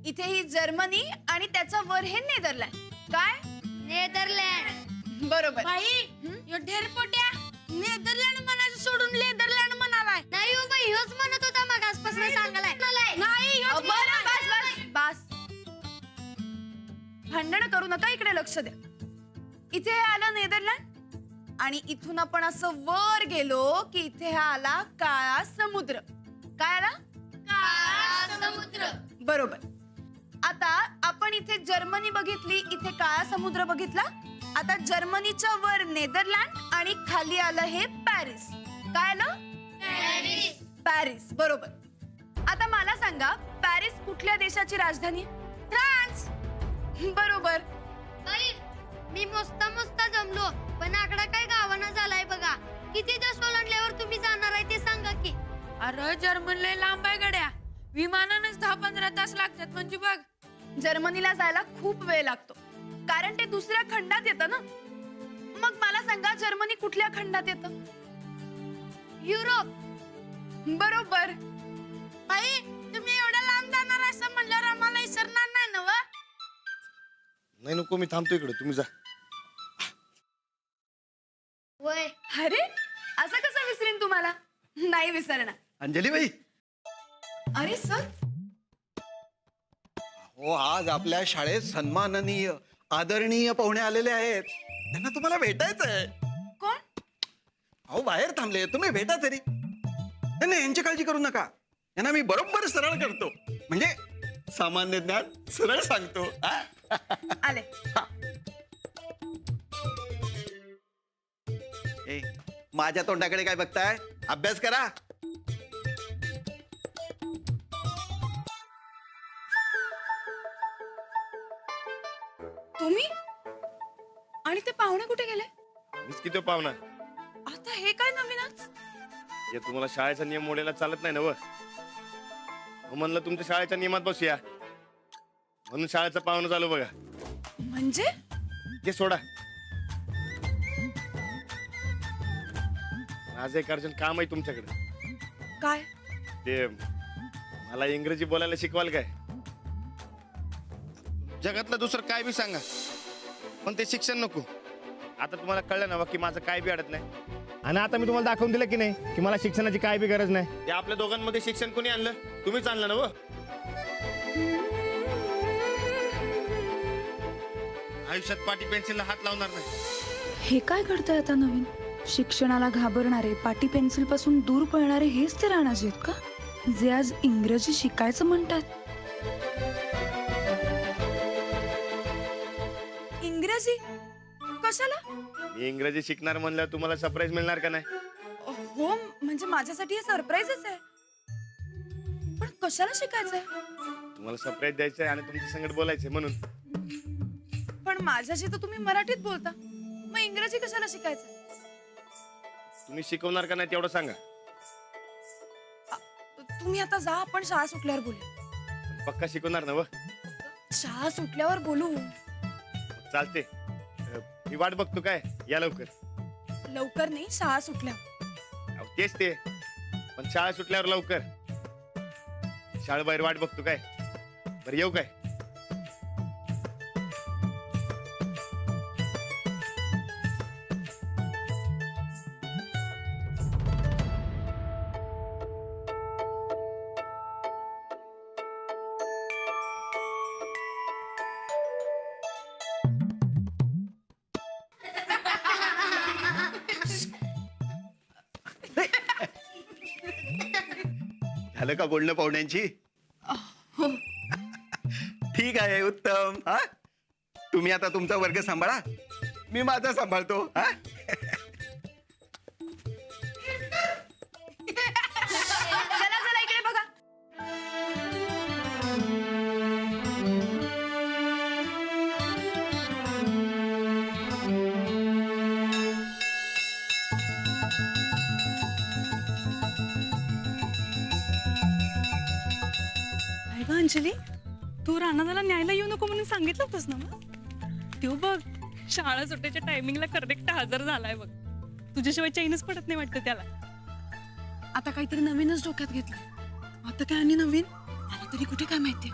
इथे ही जर्मनी आणि त्याच्या वर हे नेदरलँड. काय? नेदरलँड. बरोबर. बाई यो ढेरपोट्या नेदरलँड म्हणायचं सोडून लेदरलँड म्हणालाय. नाही हो बाई, ह्योच म्हणत होता मगासपासून सांगायला. नाही ह्योच बरं, बस बस बस. भांडण करू नका, इकडे लक्ष द्या. इथे हे आलं नेदरलँड आणि इथून आपण असं वर गेलो की इथे हा आला काळा समुद्र. काय आला? काळा समुद्र. बरोबर. आता आपण इथे जर्मनी बघितली, इथे काळा समुद्र बघितला. आता जर्मनीच्या वर नेदरलँड आणि खाली आलं हे पॅरिस. काय आलं? पॅरिस. पॅरिस. बरोबर. आता मला सांगा, पॅरिस कुठल्या देशाची राजधानी? फ्रान्स. बरोबर. बाई, मी मोजता जमलो, पण आकडा काय गावाना झालाय बघा. किती दिवस ओलांडल्यावर तुम्ही जाणार आहे ते सांगा की. अरे जर्मन लय लांब आहे गड्या. विमानानच 10-15 तास लागतात. म्हणजे बघ, जर्मनीला जायला खूप वेळ लागतो, कारण ते दुसऱ्या खंडात येतं ना. मग मला सांगा, जर्मनी कुठल्या खंडात येतं? युरोप. बरोबर. बाई तुम्ही एवढ्या लांब जाणार असं म्हणल्यावर आम्हाला विसरणार नाही ना व? नाही नको, मी थांबतो इकडे, तुम्ही जा. वय. अरे, असं कसं विसरीन तुम्हाला? नाही विसरणार. अंजली बाई, अरे सर, हो आज आपल्या शाळेत सन्माननीय आदरणीय पाहुणे आलेले आहेत. त्यांना तुम्हाला भेटायचंय. कोण? अहो बाहेर थांबले, तुम्ही भेटा तरी. नाही यांची काळजी करू नका, यांना मी बरोबर सरळ करतो. म्हणजे सामान्य ज्ञान सरळ सांगतो. हा? आले. ए, माझ्या तोंडाकडे काय बघताय? अभ्यास करा. तुम्ही आणि ते पाहुणे कुठे गेले? मीच किती पाहुणा. आता हे काय नवीनच? हे तुम्हाला शाळेचा नियम मोडायला चालत नाही ना व. म्हणलं तुमच्या शाळेच्या नियमात बसूया, म्हणून शाळेचा पाहुणा चालू बघा. म्हणजे ते सोडा. आज एक अर्जंट काम आहे तुमच्याकडे. काय? ते मला इंग्रजी बोलायला शिकवाल काय? जगातलं दुसरं काय बी सांगा, पण ते शिक्षण नको. आता तुम्हाला कळलं ना की माझं काय बी अडत नाही, आणि आता मी तुम्हाला दाखवून दिलं की नाही की मला शिक्षणाची काय बी गरज नाही. ते आपल्या दोघांमध्ये शिक्षण कोणी आणलं? तुम्हीच आणलं ना व. आयुष्यात पाटी पेन्सिलला हात लावणार नाही. हे काय घडतंय आता नवीन? शिक्षणाला घाबरणारे, पाटी पेन्सिल पासून दूर पळणारे हेच ते राणाचे आहेत का, जे आज इंग्रजी शिकायचं म्हणतात? इंग्रजी कशाला? मी इंग्रजी शिकणार म्हणल्यावर तुम्हाला सरप्राईज मिळणार का नाही? हो, म्हणजे माझ्यासाठी हे सरप्राईजच आहे. पण कशाला शिकायचंय? तुम्हाला सरप्राईज द्यायचंय आणि तुमच्या संगत बोलायचंय म्हणून. पण माझ्याशी तर तुम्ही मराठीत बोलता, मग इंग्रजी कशाला शिकायचं? तुम्ही शिकवणार का नाही तेवढं सांगा. तुम्ही आता जा, आपण शाळा सुटल्यावर बोलू. पक्का शिकवणार ना व. शाळा सुटल्यावर बोलू. चालते. मी वाट बघतो, काय या लवकर. लवकर नाही, शाळा सुटल्यावर. अहो, तेच ते, पण शाळा सुटल्यावर लवकर. शाळेबाहेर वाट बघतो काय. बरं येऊ काय? झालं का बोलणं पाहुण्यांची? ठीक आहे, उत्तम. हा, तुम्ही आता तुमचा वर्ग सांभाळा, मी माझा सांभाळतो. हा, चला चला इकडे बघा. अंजली, तू राणादाला न्यायला येऊ नको म्हणून सांगितलं होतंस ना मग? तो बघ, शाळा सुटायच्या टायमिंगला करेक्ट हजर झालाय बघ. तुझ्याशिवाय चैनच पडत नाही वाटतं त्याला. आता काहीतरी नवीनच डोक्यात घेतलं. आता काय आणि नवीन आला तरी कुठे काय माहिती.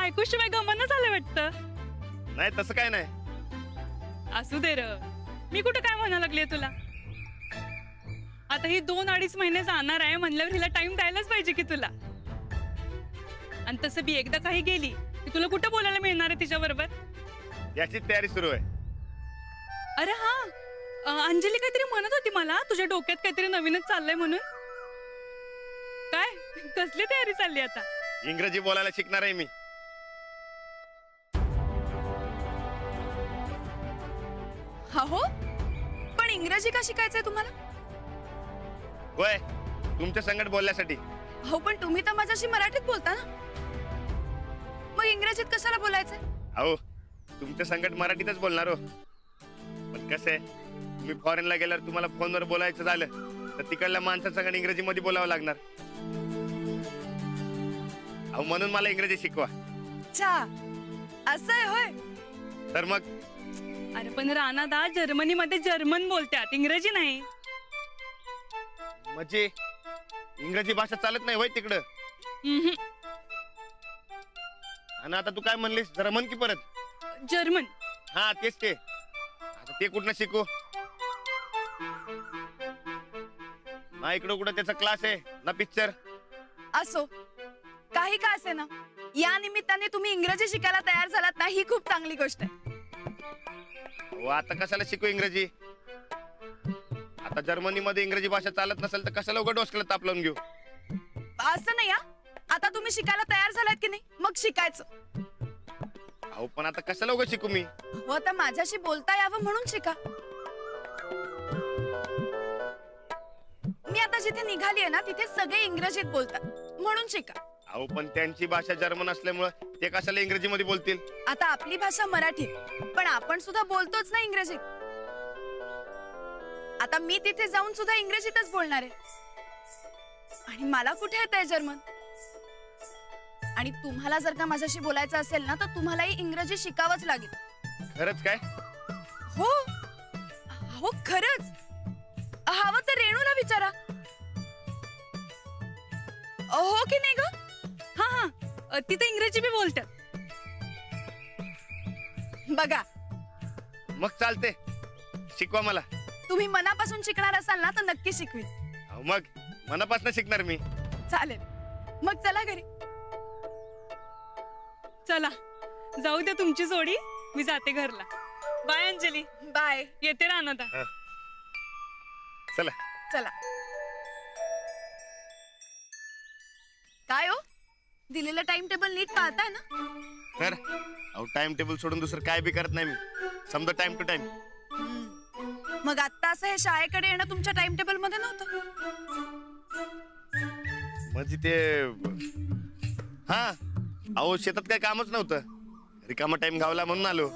ऐकूशिवाय गमन झालं वाटतं. नाही तसं काय नाही. असू दे र, मी कुठं काय म्हणा लागले तुला. आता ही 2-2.5 महिने जाणार आहे म्हणल्यावर हिला टाइम द्यायलाच पाहिजे की तुला. आणि तसं बी एकदा काही गेली की तुला कुठं बोलायला मिळणार आहे तिच्या बरोबर. याची तयारी सुरू आहे. अरे हा, अंजली काहीतरी म्हणत होती मला तुझ्या डोक्यात काहीतरी नवीनच चाललंय म्हणून. काय कसली तयारी चालली आता? इंग्रजी बोलायला शिकणार आहे मी. हो, पण इंग्रजी का शिकायचंय तुम्हाला? होय, तुमच्या संगत बोलण्यासाठी. हो, पण तुम्ही तर माझ्याशी मराठीत बोलता ना, मग इंग्रजीत कशाला बोलायचंय? अहो, तुमच्या संगत मराठीतच बोलणार हो. पण कसं आहे, तुम्ही फॉरेनला गेल्यावर तुम्हाला फोनवर बोलायचं झालं तर तिकडल्या माणसासंगत इंग्रजीमध्ये बोलावं लागणार. अहो, म्हणून मला इंग्रजी शिकवा. अच्छा, असं आहे होय. तर मग अरे पण राणादा जर्मनीमध्ये जर्मन बोलतात, इंग्रजी नाही. म्हणजे इंग्रजी भाषा चालत नाही होय तिकडं. उम्हम. आणि आता तू काय म्हणलीस, जरा म्हण की परत. जर्मन. हा तेच ते. आता ते कुठनं शिकू? ना इकडं कुठं त्याचा क्लास आहे ना पिक्चर. असो, काही का असे ना, या निमित्ताने तुम्ही इंग्रजी शिकायला तयार झालात ना, ही खूप चांगली गोष्ट आहे. हो, आता कशाला शिकू इंग्रजी? आता जर्मनीमध्ये इंग्रजी भाषा चालत नसेल तर कशाला उघड डोसक्याला ताप लावून घेऊ? असं नाही, आता तुम्ही शिकायला तयार झालात की नाही, मग शिकायचं. अहो, पण आता कशाला उघड शिकू मी? हो, आता माझ्याशी बोलता यावं म्हणून शिका. मी आता जिथे निघालीये ना, तिथे सगळे इंग्रजीत बोलतात, म्हणून शिका. अहो, पण त्यांची भाषा जर्मन असल्यामुळे ते कशाला इंग्रजी मध्ये बोलतील? आता आपली भाषा मराठी, पण आपण सुद्धा बोलतोच ना इंग्रजीत. आता मी तिथे जाऊन सुद्धा इंग्रजीतच बोलणार आहे, आणि मला कुठे येतंय जर्मन. आणि तुम्हाला जर का माझ्याशी बोलायचं असेल ना, तर तुम्हालाही इंग्रजी शिकावंच लागेल. खरंच काय? हो हो, खरंच. हवं तर रेणूला विचारा. हो की नाही ग? हा हा, तिथे इंग्रजी बी बोलतात. बघा, मग चालते, शिकवा मला. तुम्ही मनापासून शिकणार असाल ना, तर नक्की शिकवीन. अहो, मग मनापासून शिकणार मी. चालेल, मग चला घरी. चला जाऊ द्या तुमची जोडी, मी जाते घरला. बाय अंजली. बाय. येते राणादा. चला. चला. काय हो, दिलेलं टाइम टेबल नीट पाहताय ना? तर अहो, टाइम टेबल सोडून दुसरं काय बी करत नाही मी. समजा टाइम टू टाइम. मग आता असं हे शाळेकडे येणं तुमच्या टाइम टेबल मध्ये नव्हतं? म्हणजे ते, हा, अहो शेतात काय कामच नव्हतं, रिकामा टाइम गावला म्हणून आलो.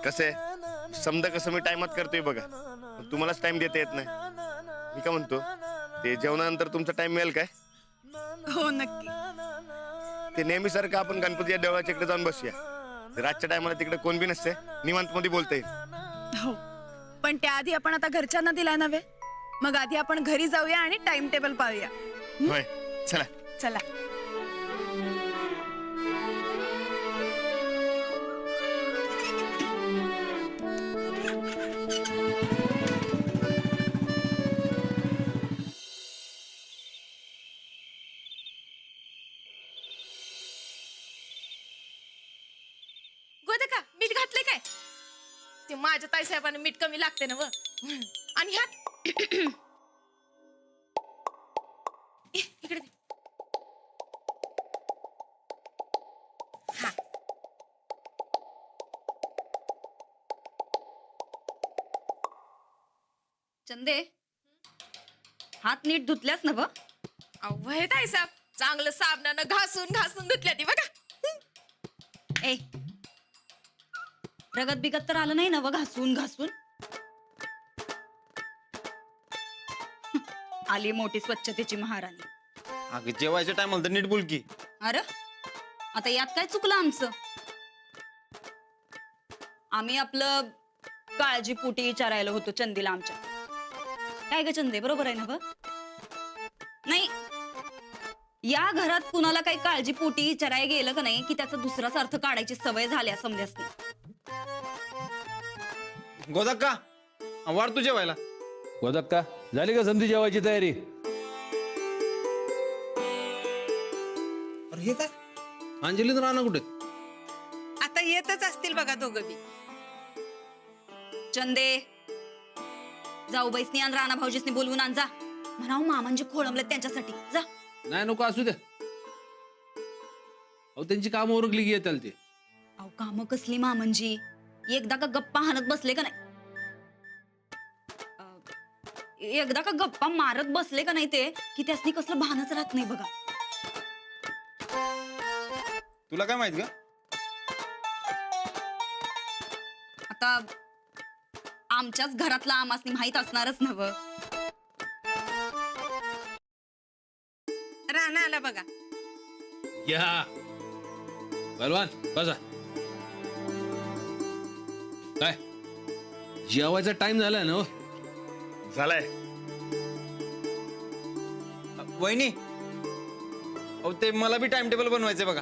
कसं आहे, समजा कसं मी टाइमात करतोय बघा, पण तुम्हालाच टाइम देता येत नाही. मी काय म्हणतो, ते जेवणानंतर तुमचा टाइम मिळेल काय? हो, नक्की. ते नेहमीसारखं आपण गणपतीच्या देवळाच्या इकडे जाऊन बसूया. रातच्या टायमाला तिकडे कोण बी नसते, निवांत मध्ये बोलता येईल. हो, पण त्याआधी आपण आता घरच्यांना दिलाय नव्हे, मग आधी आपण घरी जाऊया आणि टाइम टेबल पाहूया. होय, चला. चला. गोदका मीठ घातले काय? ते माझ्या ताईसाहेबांना मीठ कमी लागते ना व. आणि ह्यात इकडे दे. हा. चंदे, हात नीट धुतल्यास ना ग? अहो हे ताईसाहेब, चांगलं साबणानं घासून घासून धुतल्या ती बघा. ए, रगत बिगत तर आलं नाही ना व घासून घासून? आली मोठी स्वच्छतेची महाराणी. अगं जेवायच्या टायमाला तर नीट बोल की. अरे आता यात काय चुकलं आमचं? आम्ही आपलं काळजीपोटी विचारायला होतो चंदीला आमच्या. काय ग चंदे, बरोबर आहे ना ग? नाही, या घरात कुणाला काही काळजी पोटी विचारायला गेलं का नाही की त्याचा दुसराच अर्थ काढायची सवय झाल्या समजासनी. गोदक्का वाढ तू जेवायला. गोदक्का झाली का समधी जेवायची तयारी? अरे हे काय अंजली राणा कुठे? आता येतच असतील बघा दोघं बी. चंदे जाऊ बैसनी आणि राणा भाऊजीसनी बोलवून आण जा. म्हणाव मामांजी खोळंबले त्यांच्यासाठी जा. नाही नको असू द्या. अहो त्यांची कामं उरकली की येताल ते. अहो काम कसली मामांजी, एकदा का गप्पा हाणत बसले का नाही, एकदा का गप्पा मारत बसले का नाही ते की त्यासनी कसलं भानच राहत नाही बघा. तुला काय माहित ग? आता आमच्याच घरातला आमासनी माहित असणारच नव. राणा आला बघा. या बलवान बसा. काय जेवायचा टाइम झालाय ना? झालाय. वहिनी अहो ते मला बी टाइम टेबल बनवायचंय बघा.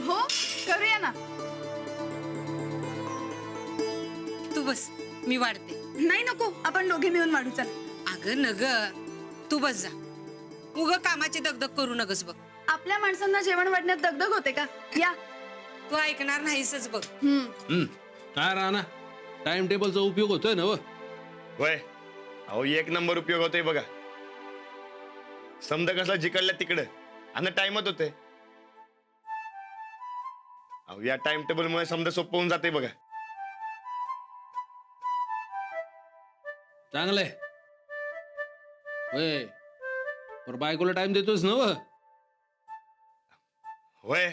हो करूया ना. तू बस, मी वाढते. नाही नको, आपण दोघे मिळून वाढू. चल. अगं नग, तू बस जा. उग कामाची दगदग करू नगस बघ. आपल्या माणसांना जेवण वाढण्यात दगदग होते का? या. तू ऐकणार नाहीसच बघ. काय राहना टाइम टेबलचा उपयोग होतोय ना? होय अहो एक नंबर उपयोग होतोय बघा. समजा कसला जिकडल्या तिकडं आणि टाइमच होते. अहो या टाइम टेबल मुळे समजा सोपं होऊन जाते बघा. चांगलंय होय. पर बायकोला टाइम देतोस ना? होय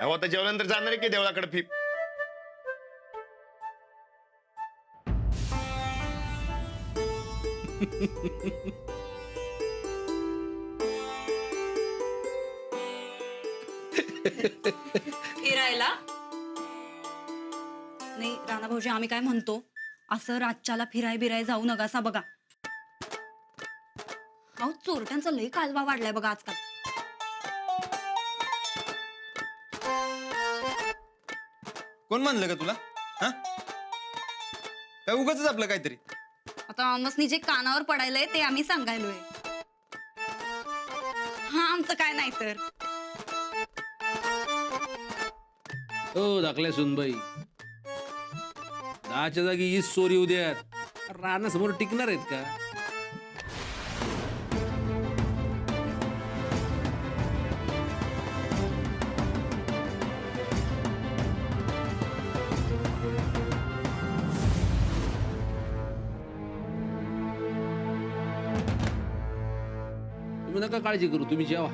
अहो आता जेवल्यानंतर जाणार आहे की देवळाकडे फी. फिरायला नाही राणा भाऊजी, आम्ही काय म्हणतो असं रातच्याला फिराय जाऊ नका बघा. अहो चोरट्यांचा लय कालवा वाढलाय बघा आजकाल. कोण म्हणलं का तुला? हा काय उगाच आपलं काहीतरी. आता आमसनी जे कानावर पडायलंय ते आम्ही सांगायलोय. हा आमचं काय नाही तर. हो दाखल्या सुनबाई, 10च्या जागी 20 चोरी उद्यात रानासमोर टिकणार आहेत का? तुम्ही नका काळजी करू, तुम्ही जेवा.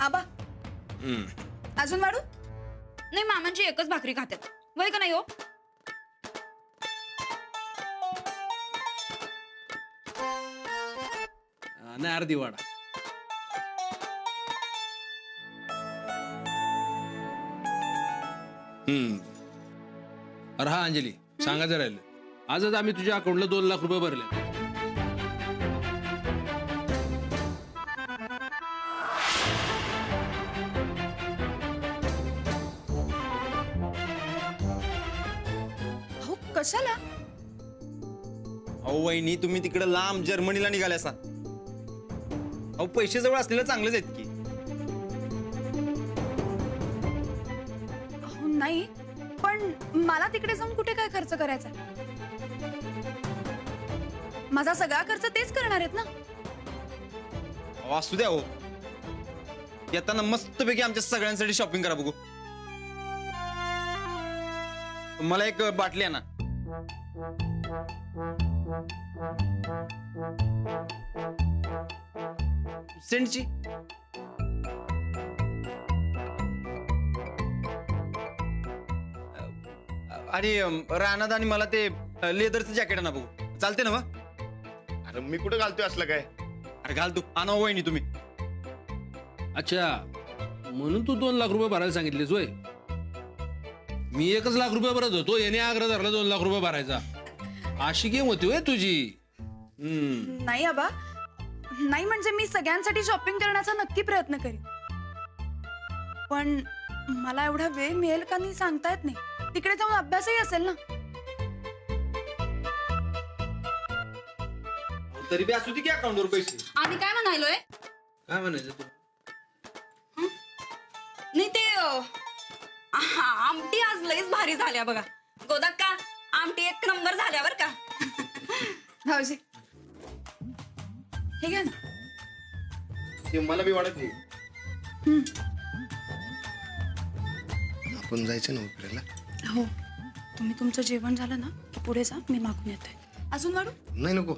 आबा अजून वाढू? नाही मामांची एकच भाकरी खात्यात वय का नाही हो? नाही अर्धी वाडा. अरे हा अंजली सांगायचं राहिलं, आजच आम्ही तुझ्या अकाउंटला 2 लाख रुपये भरले. हो कशाला? अहो वहिनी तुम्ही तिकडे लांब जर्मनीला निघाले असा. अहो पैसे जवळ असलेलं चांगलंच आहेत की. अहो नाही, पण मला तिकडे जाऊन कुठे काय खर्च करायचा? माझा सगळा खर्च तेच करणार आहेत ना. अहो असू द्या हो, येताना मस्तपैकी आमच्या सगळ्यांसाठी शॉपिंग करा बघू. मला एक बाटली आहे ना. सेंटची. आणि रानात आणि मला ते लेदरचं जॅकेट आहे ना बघू, चालते ना? मग अरे मी कुठं घालतोय असलं काय? अरे घाल तू. आणा वहिनी तुम्ही. अच्छा म्हणून तू 2 लाख रुपये भरायला सांगितलेस होय? मी 1 लाख रुपये भरत होतो, याने आग्रह धरला 2 लाख रुपये भरायचा. अशी गेम होती होय तुझी? नाही आबा, नाही म्हणजे मी सगळ्यांसाठी शॉपिंग करण्याचा नक्की प्रयत्न करेन, पण मला एवढा वेळ मिळेल का नाही सांगता येत नाही. तिकडे जाऊन अभ्यासही असेल ना. तरी बी असू दे की अकाउंटवर पैसे. आम्ही काय म्हणालोय? काय म्हणायचं तू? नाही ते आमटी आज लईच भारी झाल्या बघा. गोदाक्का, आमटी एक नंबर झाल्या बर का. भाऊजी हे घ्या ना. ते मला बी वाटत नाही. आपण जायचं ना फिरायला. हो, तुम्ही तुमचं जेवण झालं ना की पुढे जा, मी मागून येते. अजून वाढू? नाही नको.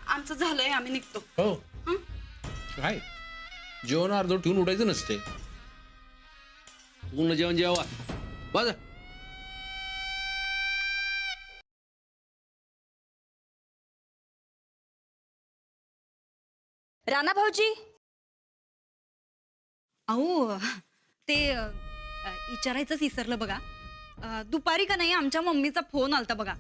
आमचं झालंय, आम्ही निघतो. हो काय जेवण अर्ध ठेवून उठायचं नसते. पूर्ण जेवण जेवा बघा. राणा भाऊजी, अहो ते विचारायचंच विसरलं बघा. दुपारी का नाही आमच्या मम्मीचा फोन आलता बघा.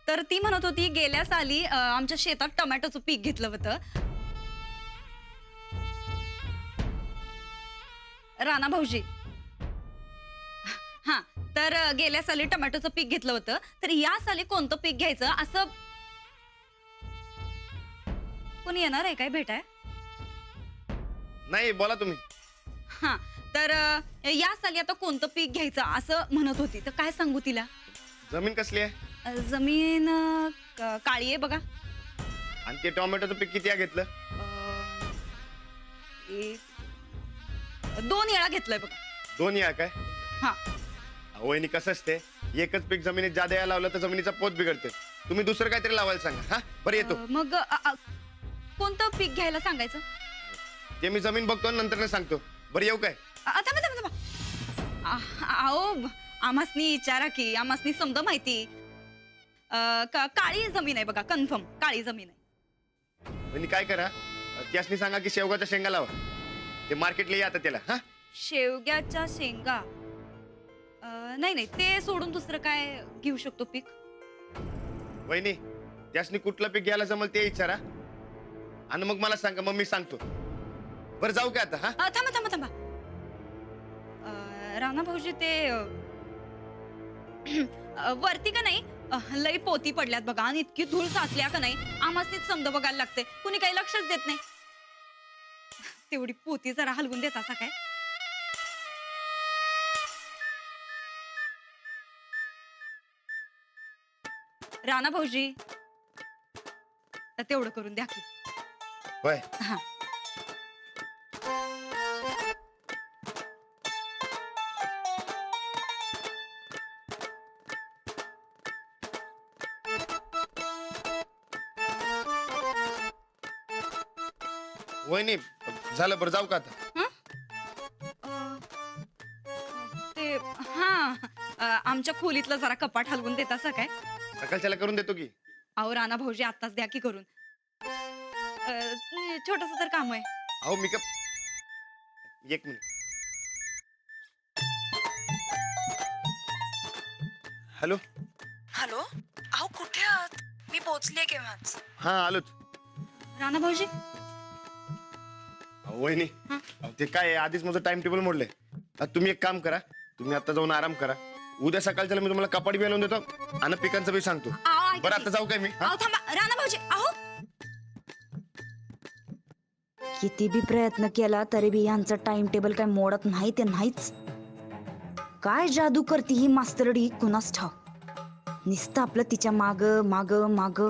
तर ती म्हणत होती गेल्या साली आमच्या शेतात टोमॅटोचं पीक घेतलं होतं. राणा भाऊजी, हा, तर गेल्या साली टोमॅटोचं पीक घेतलं होतं, तर या साली कोणतं पीक घ्यायचं असं कोणी येणार आहे काय भेटाय? नाही, बोला तुम्ही. हा, तर या साली आता कोणतं पीक घ्यायचं असं म्हणत होती. तर काय सांगू तिला? जमीन कसली आहे? जमीन काळी आहे बघा. आणि ते टोमॅटोचं पीक किती घेतलं? 2 वेळा घेतलंय बघा. 2 वेळा काय? हा. वहिनी कसं असते, एकच पीक जमिनीत जादा यायला लावलं तर जमिनीचा पोत बिघडते. तुम्ही दुसरं काहीतरी लावायला सांगा. हा, बरं येतो. मग कोणतं पीक घ्यायला सांगायचं? ते मी जमीन बघतो आणि नंतर सांगतो. बरं येऊ काय? थांबा थांबा थांबा. अहो आमासनी विचारा की, आमासनी समजा माहिती. काळी जमीन आहे बघा, कन्फर्म काळी जमीन आहे. वहिनी काय करा, त्यासनी सांगा की शेवगाच्या शेंगा लावा. ते मार्केटला या आता त्याला. हा, शेवग्याच्या शेंगा? नाही नाही, ते सोडून दुसरं काय घेऊ शकतो पीक? वहिनी त्यासनी कुठलं पीक घ्यायला जमल ते विचारा आणि मग मला सांगा, मग मी सांगतो. बरं जाऊ काय आता? हा, थांबा थांबा थांबा. राणा भाऊजी, ते वरती का नाही लई पोती पडल्यात बघा, आणि इतकी धूळ साचल्या का नाही आम्हाच समज बघायला लागते. कुणी काही लक्षच देत नाही. तेवढी पोती जरा हलवून देत असा काय? राणा भाऊजी, तेवढं करून द्या की. होय. हा. वहिनी झालं, बरं जाऊ का आता? ते हा, आमच्या खोलीतलं जरा कपाट हलवून देत असं काय? सकाळच्याला करून देतो की. अहो राणा भाऊजी, आत्ताच द्या की करून. छोटस तर काम आहे. अहो मी एक मिनिट. हॅलो. हॅलो, अहो कुठे आहात? मी पोहोचले केव्हाच. हा, आलोच. राणा भाऊजी, वहिनी ते काय आधीच माझं टाइम टेबल मोडलंय. आता तुम्ही एक काम करा, तुम्ही आता जाऊन आराम करा. उद्या सकाळच्याला मी तुम्हाला कपाट बी लावून देतो आणि पिकांचं बी सांगतो. बरं आता जाऊ काय मी? अहो थांबा राणा भाऊजी. अहो किती बी प्रयत्न केला तरी बी यांचं टाइम टेबल काय मोडत नाही ते नाहीच. काय जादू करते ही मास्तरडी कुणास ठाव. नुसतं आपलं तिच्या माग माग माग.